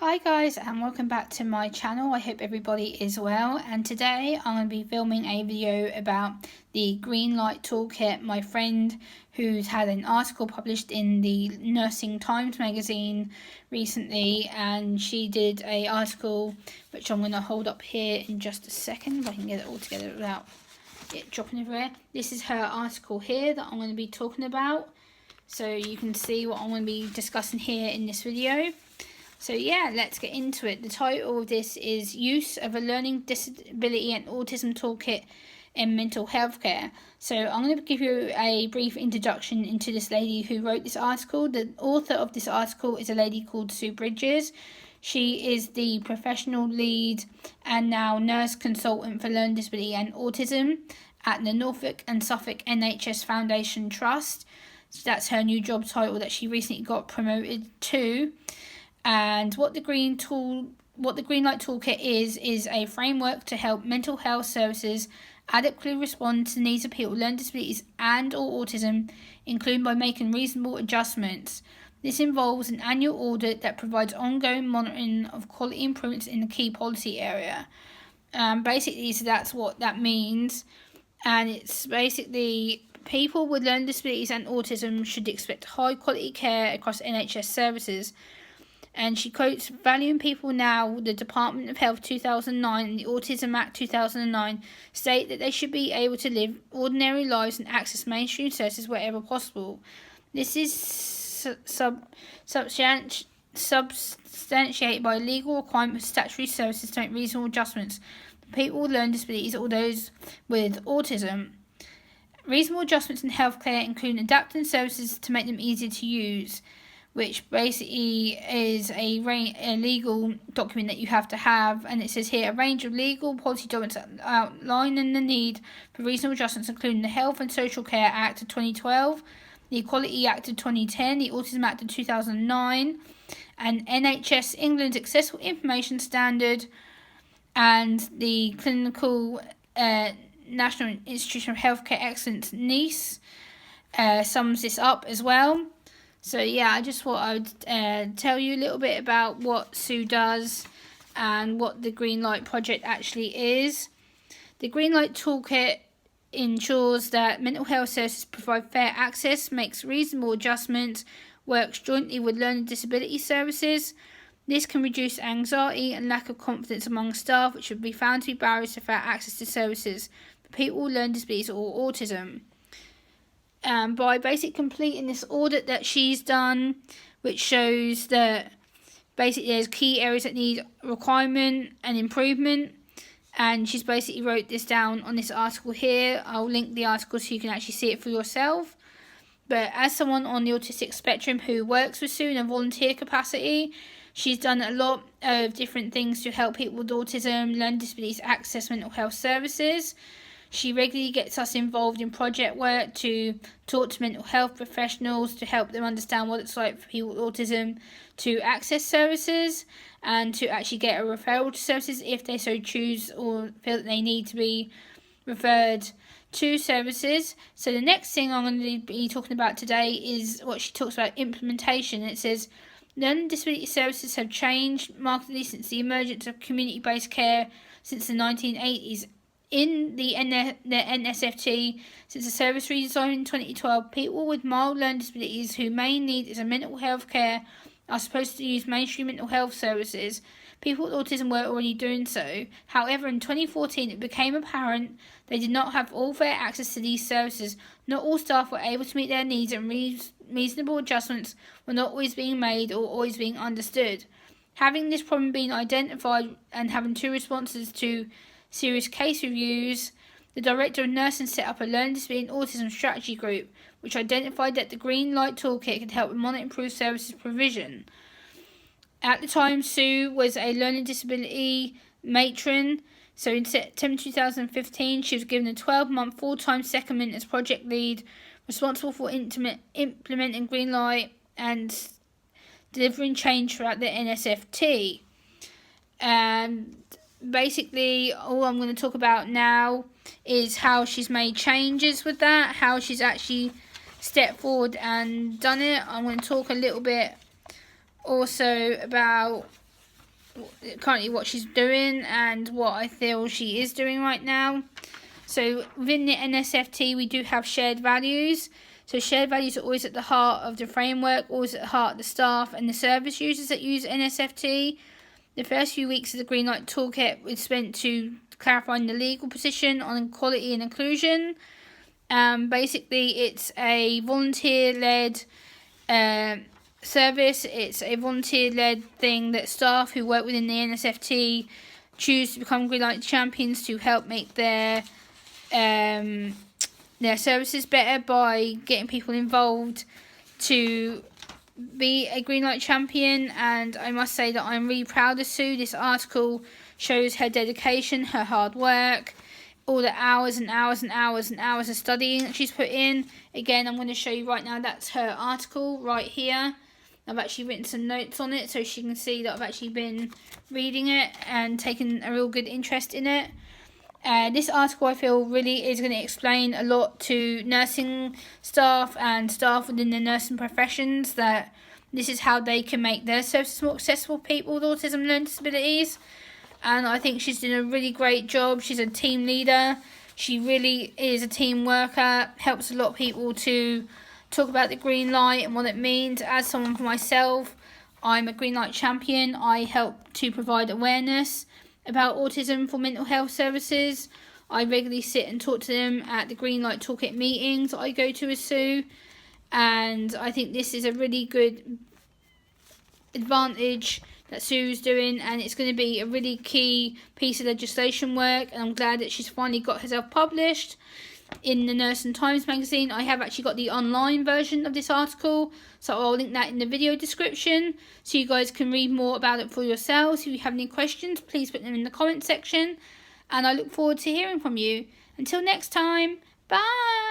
Hi guys, and welcome back to my channel. I hope everybody is well, and today I'm going to be filming a video about the Green Light Toolkit. My friend who's had an article published in the Nursing Times magazine recently, and she did an article which I'm going to hold up here in just a second if I can get it all together without it dropping everywhere. This is her article here that I'm going to be talking about, so you can see what I'm going to be discussing here in this video. So yeah, let's get into it. The title of this is Use of a Learning Disability and Autism Toolkit in Mental Health Care. So I'm going to give you a brief introduction into this lady who wrote this article. The author of this article is a lady called Sue Bridges. She is the professional lead and now nurse consultant for learning disability and autism at the Norfolk and Suffolk NHS Foundation Trust. So that's her new job title that she recently got promoted to. And what the Green Light Toolkit is a framework to help mental health services adequately respond to the needs of people with learning disabilities and or autism, including by making reasonable adjustments. This involves an annual audit that provides ongoing monitoring of quality improvements in the key policy area. Basically, so that's what that means. And it's basically people with learning disabilities and autism should expect high quality care across NHS services. And she quotes, valuing people now, the Department of Health 2009 and the Autism Act 2009 state that they should be able to live ordinary lives and access mainstream services wherever possible. This is substantiated by legal requirement for statutory services to make reasonable adjustments for people with learning disabilities or those with autism. Reasonable adjustments in healthcare include adapting services to make them easier to use, which basically is a legal document that you have to have. And it says here, a range of legal policy documents outlining the need for reasonable adjustments, including the Health and Social Care Act of 2012, the Equality Act of 2010, the Autism Act of 2009, and NHS England's Accessible Information Standard, and the Clinical National Institution of Healthcare Excellence, NICE, sums this up as well. So yeah, I just thought I would tell you a little bit about what Sue does and what the Green Light Project actually is. The Green Light Toolkit ensures that mental health services provide fair access, makes reasonable adjustments, works jointly with learning disability services. This can reduce anxiety and lack of confidence among staff, which would be found to be barriers to fair access to services for people with learning disabilities or autism. By basically completing this audit that she's done, which shows that basically there's key areas that need requirement and improvement, and she's basically wrote this down on this article here. I'll link the article so you can actually see it for yourself. But as someone on the Autistic Spectrum who works with Sue in a volunteer capacity, she's done a lot of different things to help people with autism, learning disabilities access mental health services. She regularly gets us involved in project work to talk to mental health professionals to help them understand what it's like for people with autism to access services and to actually get a referral to services if they so choose or feel that they need to be referred to services. So the next thing I'm going to be talking about today is what she talks about, implementation. It says, learning disability services have changed markedly since the emergence of community-based care since the 1980s. In the NSFT, since the service redesign in 2012, people with mild learning disabilities whose main need is a mental health care are supposed to use mainstream mental health services. People with autism were already doing so. However, in 2014, it became apparent they did not have all fair access to these services. Not all staff were able to meet their needs, and reasonable adjustments were not always being made or always being understood. Having this problem been identified and having two responses to serious case reviews, the Director of Nursing set up a learning disability and autism strategy group, which identified that the Green Light Toolkit could help with monitor and improve services provision. At the time, Sue was a learning disability matron, so in September 2015, she was given a 12-month full-time secondment as project lead, responsible for implementing Green Light and delivering change throughout the NSFT. And basically, all I'm going to talk about now is how she's made changes with that, how she's actually stepped forward and done it. I'm going to talk a little bit also about currently what she's doing and what I feel she is doing right now. So within the NSFT, we do have shared values. So shared values are always at the heart of the framework, always at the heart of the staff and the service users that use NSFT. The first few weeks of the Green Light Toolkit was spent to clarifying the legal position on equality and inclusion. Basically, it's a volunteer-led service. It's a volunteer-led thing that staff who work within the NSFT choose to become Green Light champions to help make their services better by getting people involved to be a Green Light champion. And I must say that I'm really proud of Sue. This article shows her dedication, her hard work, all the hours and hours and hours and hours of studying that she's put in. Again, I'm going to show you right now, that's her article right here. I've actually written some notes on it so she can see that I've actually been reading it and taken a real good interest in it. This article, I feel, really is going to explain a lot to nursing staff and staff within the nursing professions, that this is how they can make their services more accessible to people with autism and learning disabilities. And I think she's doing a really great job. She's a team leader. She really is a team worker, helps a lot of people to talk about the green light and what it means. As someone for myself, I'm a Green Light champion. I help to provide awareness about autism for mental health services. I regularly sit and talk to them at the Green Light Toolkit meetings I go to with Sue, and I think this is a really good advantage that Sue's doing, and it's going to be a really key piece of legislation work, and I'm glad that she's finally got herself published in the Nursing Times magazine. I have actually got the online version of this article, so I'll link that in the video description so you guys can read more about it for yourselves. If you have any questions, please put them in the comment section, and I look forward to hearing from you. Until next time, bye!